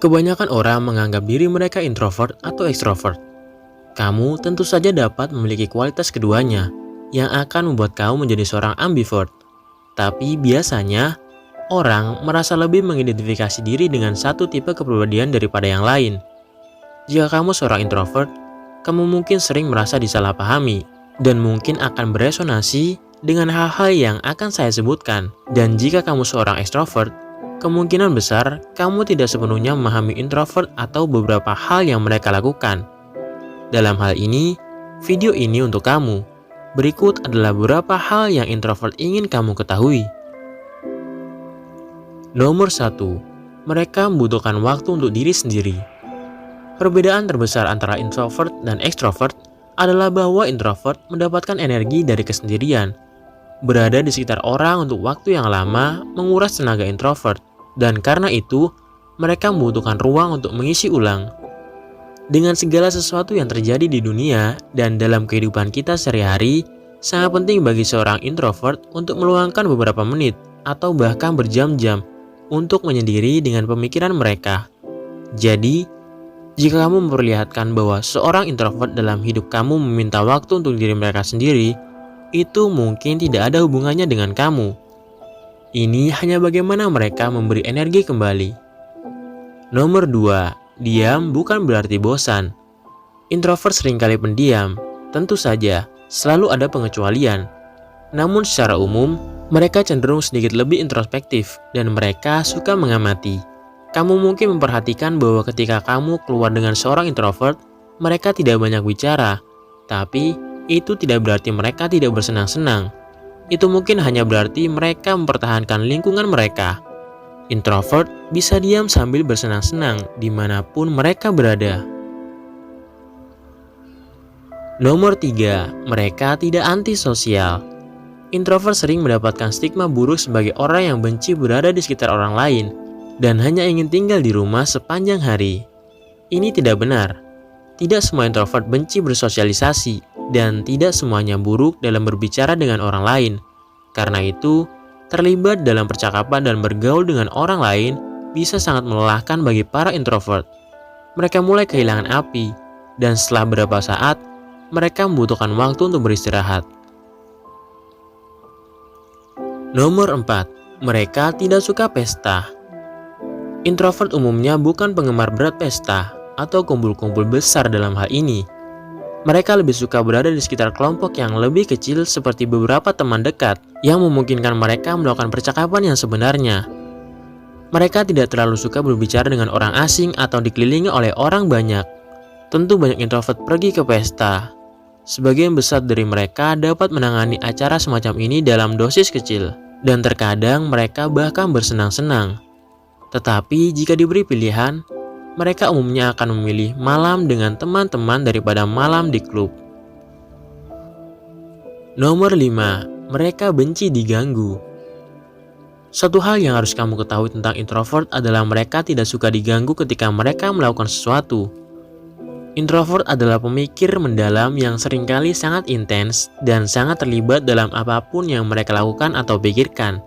Kebanyakan orang menganggap diri mereka introvert atau extrovert. Kamu tentu saja dapat memiliki kualitas keduanya yang akan membuat kamu menjadi seorang ambivert. Tapi biasanya, orang merasa lebih mengidentifikasi diri dengan satu tipe kepribadian daripada yang lain. Jika kamu seorang introvert, kamu mungkin sering merasa disalahpahami dan mungkin akan beresonansi dengan hal-hal yang akan saya sebutkan. Dan jika kamu seorang extrovert, kemungkinan besar kamu tidak sepenuhnya memahami introvert atau beberapa hal yang mereka lakukan. Dalam hal ini, video ini untuk kamu. Berikut adalah beberapa hal yang introvert ingin kamu ketahui. Nomor 1. Mereka membutuhkan waktu untuk diri sendiri. Perbedaan terbesar antara introvert dan extrovert adalah bahwa introvert mendapatkan energi dari kesendirian. Berada di sekitar orang untuk waktu yang lama menguras tenaga introvert, dan karena itu, mereka membutuhkan ruang untuk mengisi ulang. Dengan segala sesuatu yang terjadi di dunia dan dalam kehidupan kita sehari-hari, sangat penting bagi seorang introvert untuk meluangkan beberapa menit atau bahkan berjam-jam untuk menyendiri dengan pemikiran mereka. Jadi, jika kamu memperlihatkan bahwa seorang introvert dalam hidup kamu meminta waktu untuk diri mereka sendiri, itu mungkin tidak ada hubungannya dengan kamu. Ini hanya bagaimana mereka memberi energi kembali. Nomor 2. Diam bukan berarti bosan. Introvert seringkali pendiam. Tentu saja, selalu ada pengecualian. Namun secara umum, mereka cenderung sedikit lebih introspektif dan mereka suka mengamati. Kamu mungkin memperhatikan bahwa ketika kamu keluar dengan seorang introvert, mereka tidak banyak bicara. Tapi, itu tidak berarti mereka tidak bersenang-senang. Itu mungkin hanya berarti mereka mempertahankan lingkungan mereka. Introvert bisa diam sambil bersenang-senang dimanapun mereka berada. Nomor 3. Mereka tidak antisosial. Introvert sering mendapatkan stigma buruk sebagai orang yang benci berada di sekitar orang lain dan hanya ingin tinggal di rumah sepanjang hari. Ini tidak benar. Tidak semua introvert benci bersosialisasi dan tidak semuanya buruk dalam berbicara dengan orang lain. Karena itu, terlibat dalam percakapan dan bergaul dengan orang lain bisa sangat melelahkan bagi para introvert. Mereka mulai kehilangan api, dan setelah beberapa saat, mereka membutuhkan waktu untuk beristirahat. Nomor 4. Mereka tidak suka pesta. Introvert umumnya bukan penggemar berat pesta atau kumpul-kumpul besar dalam hal ini. Mereka lebih suka berada di sekitar kelompok yang lebih kecil seperti beberapa teman dekat yang memungkinkan mereka melakukan percakapan yang sebenarnya. Mereka tidak terlalu suka berbicara dengan orang asing atau dikelilingi oleh orang banyak. Tentu banyak introvert pergi ke pesta. Sebagian besar dari mereka dapat menangani acara semacam ini dalam dosis kecil, dan terkadang mereka bahkan bersenang-senang. Tetapi jika diberi pilihan, mereka umumnya akan memilih malam dengan teman-teman daripada malam di klub. Nomor 5. Mereka benci diganggu. Satu hal yang harus kamu ketahui tentang introvert adalah mereka tidak suka diganggu ketika mereka melakukan sesuatu. Introvert adalah pemikir mendalam yang seringkali sangat intens dan sangat terlibat dalam apapun yang mereka lakukan atau pikirkan.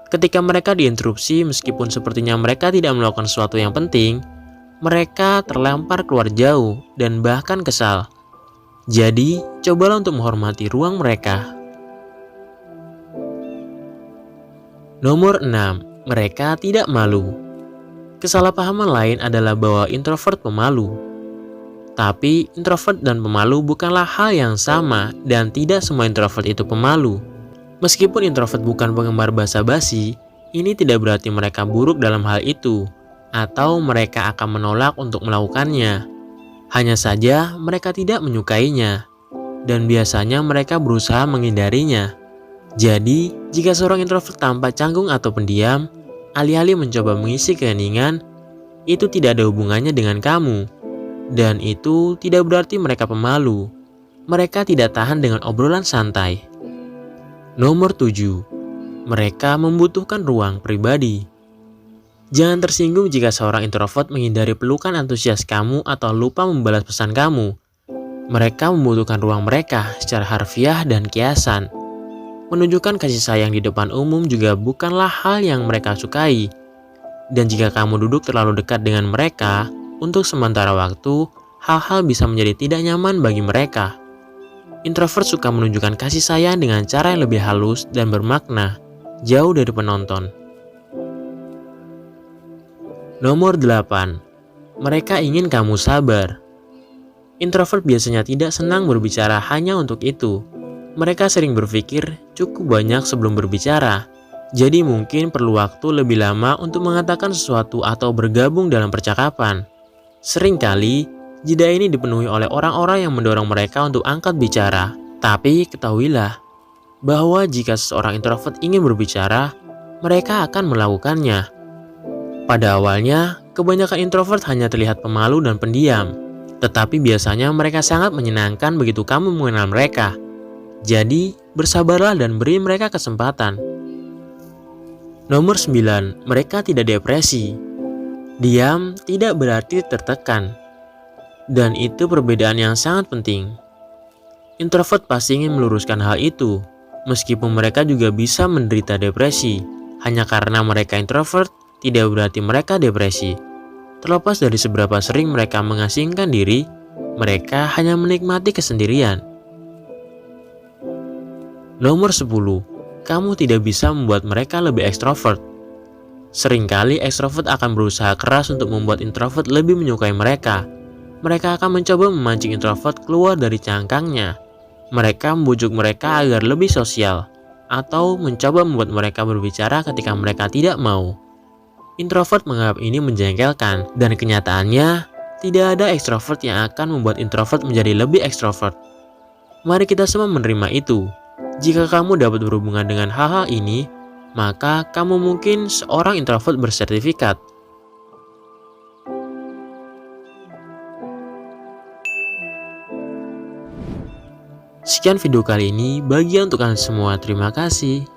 Ketika mereka diinterupsi meskipun sepertinya mereka tidak melakukan sesuatu yang penting, mereka terlempar keluar jauh dan bahkan kesal. Jadi, cobalah untuk menghormati ruang mereka. Nomor 6. Mereka tidak malu. Kesalahpahaman lain adalah bahwa introvert pemalu. Tapi, introvert dan pemalu bukanlah hal yang sama dan tidak semua introvert itu pemalu. Meskipun introvert bukan penggemar basa-basi, ini tidak berarti mereka buruk dalam hal itu, atau mereka akan menolak untuk melakukannya. Hanya saja mereka tidak menyukainya, dan biasanya mereka berusaha menghindarinya. Jadi, jika seorang introvert tampak canggung atau pendiam, alih-alih mencoba mengisi keheningan, itu tidak ada hubungannya dengan kamu. Dan itu tidak berarti mereka pemalu. Mereka tidak tahan dengan obrolan santai. Nomor 7. Mereka membutuhkan ruang pribadi. Jangan tersinggung jika seorang introvert menghindari pelukan antusias kamu atau lupa membalas pesan kamu. Mereka membutuhkan ruang mereka secara harfiah dan kiasan. Menunjukkan kasih sayang di depan umum juga bukanlah hal yang mereka sukai. Dan jika kamu duduk terlalu dekat dengan mereka, untuk sementara waktu, hal-hal bisa menjadi tidak nyaman bagi mereka. Introvert suka menunjukkan kasih sayang dengan cara yang lebih halus dan bermakna, jauh dari penonton. Nomor 8. Mereka ingin kamu sabar. Introvert biasanya tidak senang berbicara hanya untuk itu. Mereka sering berpikir cukup banyak sebelum berbicara. Jadi mungkin perlu waktu lebih lama untuk mengatakan sesuatu atau bergabung dalam percakapan. Seringkali, jeda ini dipenuhi oleh orang-orang yang mendorong mereka untuk angkat bicara. Tapi ketahuilah bahwa jika seseorang introvert ingin berbicara, mereka akan melakukannya. Pada awalnya, kebanyakan introvert hanya terlihat pemalu dan pendiam. Tetapi biasanya mereka sangat menyenangkan begitu kamu mengenal mereka. Jadi, bersabarlah dan beri mereka kesempatan. Nomor 9. Mereka tidak depresi. Diam tidak berarti tertekan. Dan itu perbedaan yang sangat penting. Introvert pasti ingin meluruskan hal itu, meskipun mereka juga bisa menderita depresi. Hanya karena mereka introvert, tidak berarti mereka depresi. Terlepas dari seberapa sering mereka mengasingkan diri, mereka hanya menikmati kesendirian. Nomor 10. Kamu tidak bisa membuat mereka lebih ekstrovert. Seringkali ekstrovert akan berusaha keras untuk membuat introvert lebih menyukai mereka. Mereka akan mencoba memancing introvert keluar dari cangkangnya. Mereka membujuk mereka agar lebih sosial, atau mencoba membuat mereka berbicara ketika mereka tidak mau. Introvert menganggap ini menjengkelkan, dan kenyataannya, tidak ada ekstrovert yang akan membuat introvert menjadi lebih ekstrovert. Mari kita semua menerima itu. Jika kamu dapat berhubungan dengan hal-hal ini, maka kamu mungkin seorang introvert bersertifikat. Sekian video kali ini, bagi untuk kalian semua, terima kasih.